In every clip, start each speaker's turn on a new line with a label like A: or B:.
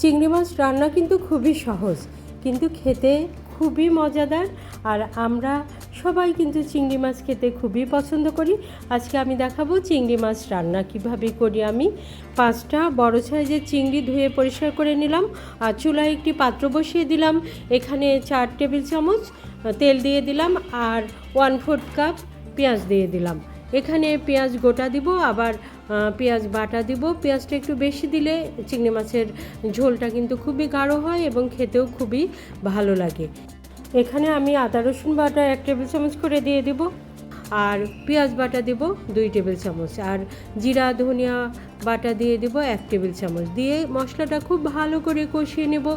A: চিংড়ি মাছ রান্না কিন্তু খুবই সহজ, কিন্তু খেতে খুবই মজাদার। আর আমরা সবাই কিন্তু চিংড়ি মাছ খেতে খুবই পছন্দ করি। আজকে আমি দেখাবো চিংড়ি মাছ রান্না কিভাবে করি। আমি 5টা বড় সাইজের চিংড়ি ধুয়ে পরিষ্কার করে নিলাম আর চুলায় একটি পাত্র বসিয়ে দিলাম। এখানে 4 টেবিল চামচ তেল দিয়ে দিলাম আর 1/4 কাপ পেঁয়াজ দিয়ে দিলাম। এখানে পেঁয়াজ গোটা দিব, আবার পেঁয়াজ বাটা দিব। পেঁয়াজটা একটু বেশি দিলে চিংড়ি মাছের ঝোলটা কিন্তু খুবই গাঢ় হয় এবং খেতেও খুবই ভালো লাগে। এখানে আমি আদা রসুন বাটা 1 টেবিল চামচ করে দিয়ে দেব, আর পেঁয়াজ বাটা দেব 2 টেবিল চামচ, আর জিরা ধনিয়া বাটা দিয়ে দেব 1 টেবিল চামচ। দিয়ে মশলাটা খুব ভালো করে কষিয়ে নেব।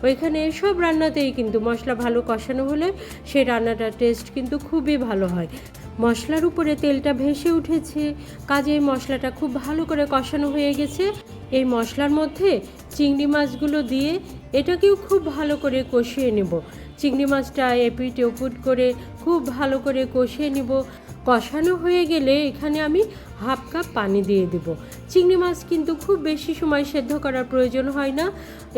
A: ওইখানে সব রান্নাতেই কিন্তু মশলা ভালো কষানো হলে সেই রান্নাটার টেস্ট কিন্তু খুবই ভালো হয়। মশলার উপরে তেলটা ভেসে উঠেছে, কাজেই মশলাটা খুব ভালো করে কষানো হয়ে গেছে। এই মশলার মধ্যে চিংড়ি মাছগুলো দিয়ে এটাকেও খুব ভালো করে কষিয়ে নেব। চিংড়ি মাছটা এপিট ওপিট করে খুব ভালো করে কষিয়ে নেব। কষানো হয়ে গেলে এখানে আমি 1/2 কাপ পানি দিয়ে দেব। চিংড়ি মাছ কিন্তু খুব বেশি সময় সেদ্ধ করার প্রয়োজন হয় না,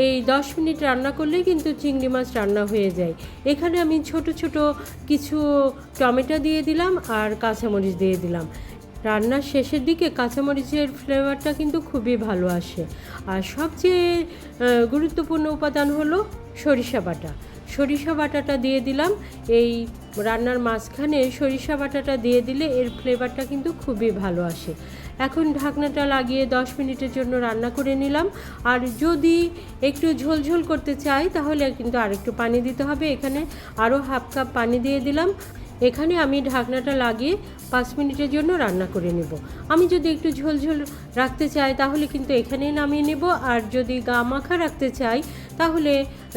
A: এই 10 মিনিট রান্না করলেই কিন্তু চিংড়ি মাছ রান্না হয়ে যায়। এখানে আমি ছোট ছোট কিছু টমেটো দিয়ে দিলাম আর কাঁচামরিচ দিয়ে দিলাম। রান্নার শেষের দিকে কাঁচামরিচের ফ্লেভারটা কিন্তু খুবই ভালো আসে। আর সবচেয়ে গুরুত্বপূর্ণ উপাদান হলো সরিষা বাটা। সরিষা বাটাটা দিয়ে দিলাম। এই রান্নার মাঝখানে সরিষা বাটাটা দিয়ে দিলে এর ফ্লেভারটা কিন্তু খুবই ভালো আসে। এখন ঢাকনাটা লাগিয়ে 10 মিনিটের জন্য রান্না করে নিলাম। আর যদি একটু ঝোলঝোল করতে চাই তাহলে কিন্তু আরেকটু পানি দিতে হবে। এখানে আরও 1/2 কাপ পানি দিয়ে দিলাম। এখানে আমি ঢাকনাটা লাগিয়ে 5 মিনিটের জন্য রান্না করে নেব। আমি যদি একটু ঝোলঝোল রাখতে চাই তাহলে কিন্তু এখানেই নামিয়ে নেব, আর যদি গা মাখা রাখতে চাই তাহলে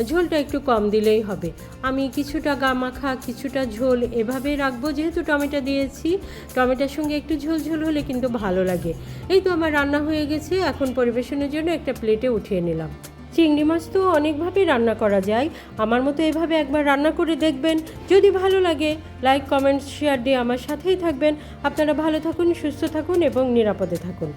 A: ঝোলটা একটু কম দিলেই হবে। আমি কিছুটা গা মাখা কিছুটা ঝোল এভাবেই রাখবো, যেহেতু টমেটো দিয়েছি। টমেটোর সঙ্গে একটু ঝোলঝোল হলে কিন্তু ভালো লাগে। এই তো আমার রান্না হয়ে গেছে। এখন পরিবেশনের জন্য একটা প্লেটে উঠিয়ে নিলাম। চিংড়ি মাছ তো অনেকভাবেই রান্না করা যায়, আমার মতো এভাবে একবার রান্না করে দেখবেন। যদি ভালো লাগে লাইক কমেন্ট শেয়ার দিয়ে আমার সাথেই থাকবেন। আপনারা ভালো থাকুন, সুস্থ থাকুন এবং নিরাপদে থাকুন।